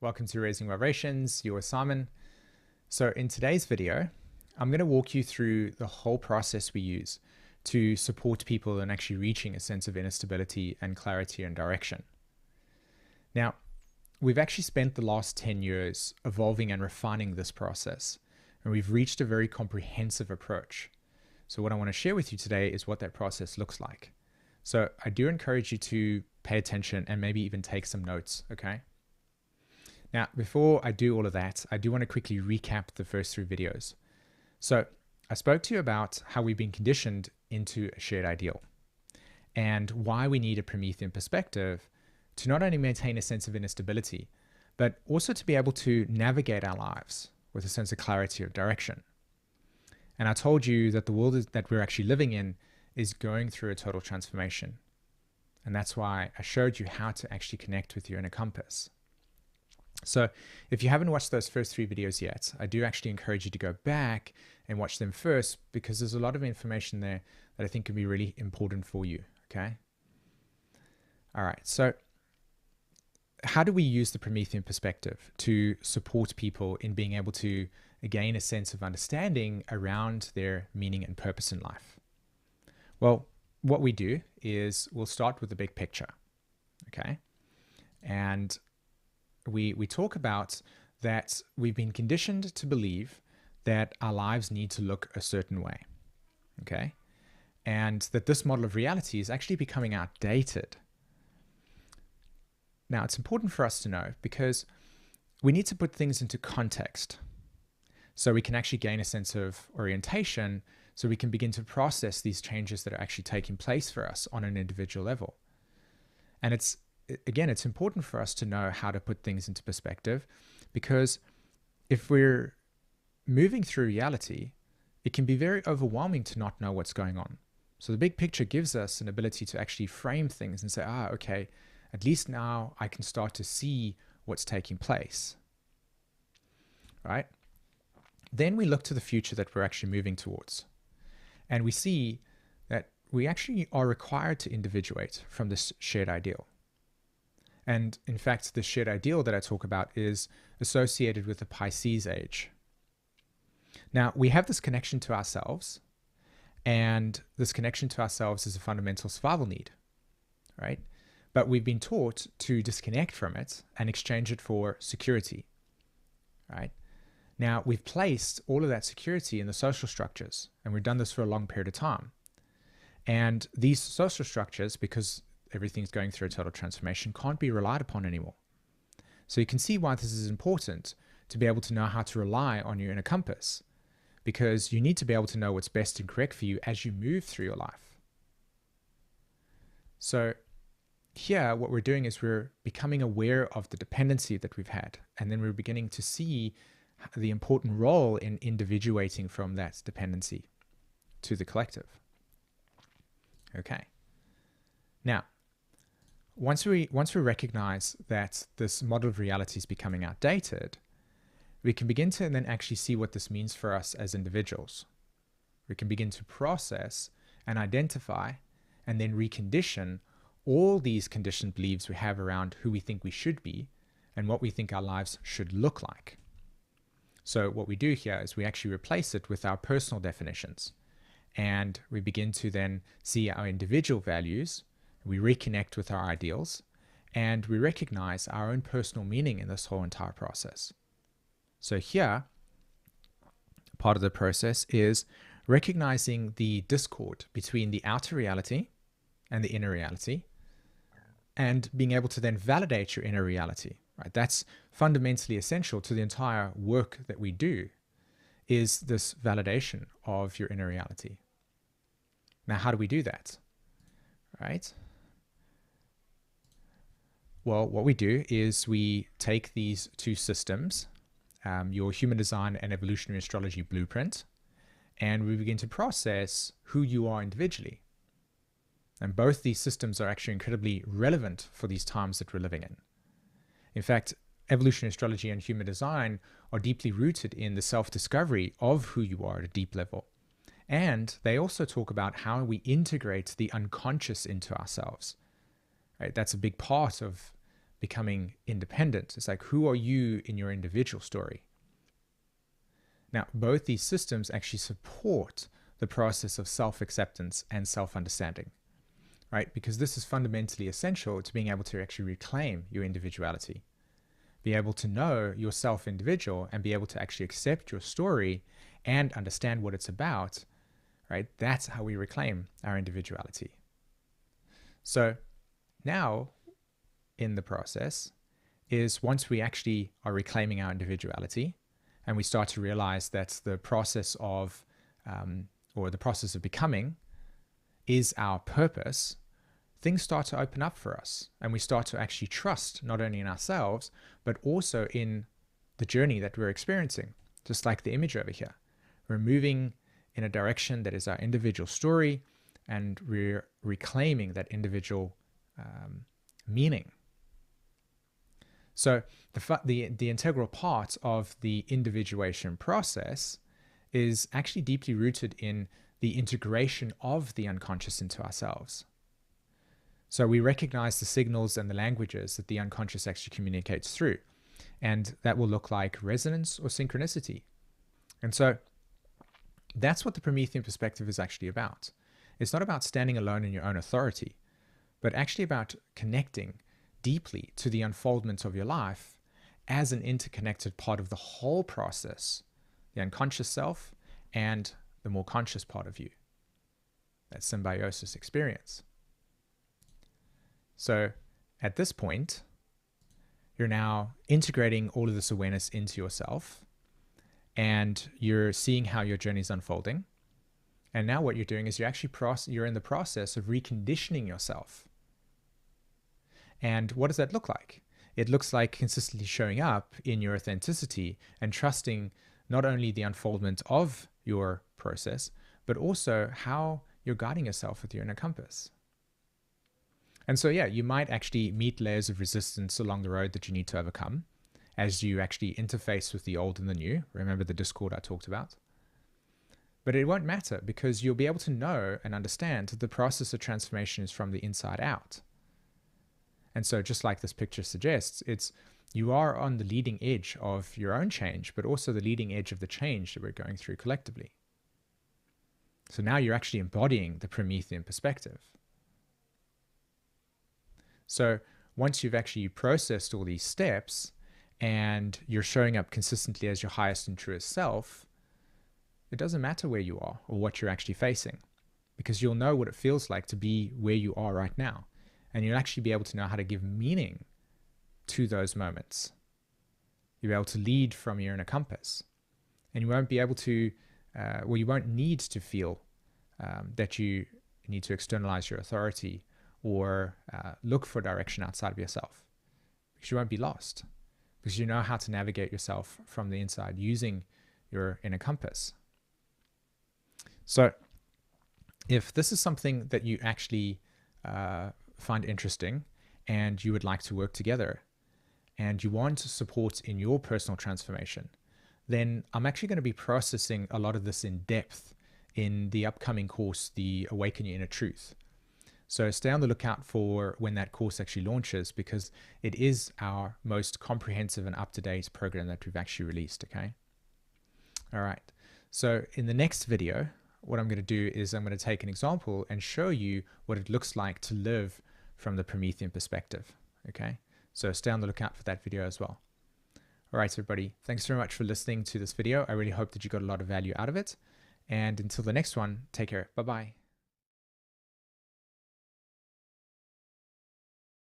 Welcome to Raising Vibrations, you're Simon. So in today's video, I'm going to walk you through the whole process we use to support people in actually reaching a sense of inner stability and clarity and direction. Now, we've actually spent the last 10 years evolving and refining this process, and we've reached a very comprehensive approach. So what I want to share with you today is what that process looks like. So I do encourage you to pay attention and maybe even take some notes, okay? Now, before I do all of that, I do want to quickly recap the first three videos. So I spoke to you about how we've been conditioned into a shared ideal and why we need a Promethean perspective to not only maintain a sense of inner stability, but also to be able to navigate our lives with a sense of clarity of direction. And I told you that the world that we're actually living in is going through a total transformation. And that's why I showed you how to actually connect with your inner compass. So if you haven't watched those first three videos yet, I do actually encourage you to go back and watch them first, because there's a lot of information there that I think can be really important for you, okay? All right, so how do we use the Promethean perspective to support people in being able to gain a sense of understanding around their meaning and purpose in life? Well, what we do is we'll start with the big picture, okay? And we talk about that we've been conditioned to believe that our lives need to look a certain way, okay? And that this model of reality is actually becoming outdated. Now, it's important for us to know because we need to put things into context so we can actually gain a sense of orientation, so we can begin to process these changes that are actually taking place for us on an individual level. And it's important for us to know how to put things into perspective, because if we're moving through reality, it can be very overwhelming to not know what's going on. So the big picture gives us an ability to actually frame things and say, okay, at least now I can start to see what's taking place, right? Then we look to the future that we're actually moving towards, and we see that we actually are required to individuate from this shared ideal. And in fact, the shared ideal that I talk about is associated with the Pisces age. Now, we have this connection to ourselves, and this connection to ourselves is a fundamental survival need, right? But we've been taught to disconnect from it and exchange it for security, right? Now, we've placed all of that security in the social structures, and we've done this for a long period of time. And these social structures, because everything's going through a total transformation, can't be relied upon anymore. So you can see why this is important, to be able to know how to rely on your inner compass, because you need to be able to know what's best and correct for you as you move through your life. So here, what we're doing is we're becoming aware of the dependency that we've had, and then we're beginning to see the important role in individuating from that dependency to the collective. Okay. Now, once we recognize that this model of reality is becoming outdated, we can begin to then actually see what this means for us as individuals. We can begin to process and identify and then recondition all these conditioned beliefs we have around who we think we should be and what we think our lives should look like. So what we do here is we actually replace it with our personal definitions, and we begin to then see our individual values. We reconnect with our ideals, and we recognize our own personal meaning in this whole entire process. So here, part of the process is recognizing the discord between the outer reality and the inner reality, and being able to then validate your inner reality, right? That's fundamentally essential to the entire work that we do, is this validation of your inner reality. Now, how do we do that, right? Well, what we do is we take these two systems, your human design and evolutionary astrology blueprint, and we begin to process who you are individually. And both these systems are actually incredibly relevant for these times that we're living in. In fact, evolutionary astrology and human design are deeply rooted in the self-discovery of who you are at a deep level. And they also talk about how we integrate the unconscious into ourselves. Right? That's a big part of becoming independent. It's like, who are you in your individual story? Now, both these systems actually support the process of self-acceptance and self-understanding, right? Because this is fundamentally essential to being able to actually reclaim your individuality, be able to know yourself individual and be able to actually accept your story and understand what it's about, right? That's how we reclaim our individuality. So now in the process is once we actually are reclaiming our individuality and we start to realize that the process of, or the process of becoming is our purpose, things start to open up for us and we start to actually trust not only in ourselves, but also in the journey that we're experiencing. Just like the image over here, we're moving in a direction that is our individual story and we're reclaiming that individual meaning. So the integral part of the individuation process is actually deeply rooted in the integration of the unconscious into ourselves. So we recognize the signals and the languages that the unconscious actually communicates through, and that will look like resonance or synchronicity. And so that's what the Promethean perspective is actually about. It's not about standing alone in your own authority, but actually about connecting deeply to the unfoldment of your life as an interconnected part of the whole process, the unconscious self and the more conscious part of you, that symbiosis experience. So at this point, you're now integrating all of this awareness into yourself and you're seeing how your journey is unfolding. And now what you're doing is you're in the process of reconditioning yourself. And what does that look like? It looks like consistently showing up in your authenticity and trusting not only the unfoldment of your process, but also how you're guiding yourself with your inner compass. And so, yeah, you might actually meet layers of resistance along the road that you need to overcome as you actually interface with the old and the new. Remember the discord I talked about? But it won't matter because you'll be able to know and understand that the process of transformation is from the inside out. And so just like this picture suggests, you are on the leading edge of your own change, but also the leading edge of the change that we're going through collectively. So now you're actually embodying the Promethean perspective. So once you've actually processed all these steps and you're showing up consistently as your highest and truest self, it doesn't matter where you are or what you're actually facing, because you'll know what it feels like to be where you are right now. And you'll actually be able to know how to give meaning to those moments. You'll be able to lead from your inner compass. And you won't be able to, you won't need to feel that you need to externalize your authority or look for direction outside of yourself, because you won't be lost, because you know how to navigate yourself from the inside using your inner compass. So if this is something that you actually find interesting and you would like to work together and you want support in your personal transformation, then I'm actually going to be processing a lot of this in depth in the upcoming course, the Awaken Your Inner Truth. So stay on the lookout for when that course actually launches, because it is our most comprehensive and up-to-date program that we've actually released, okay? All right, so in the next video, what I'm going to do is I'm going to take an example and show you what it looks like to live from the Promethean perspective, okay? So stay on the lookout for that video as well. All right, everybody, thanks very much for listening to this video. I really hope that you got a lot of value out of it. And until the next one, take care. Bye-bye.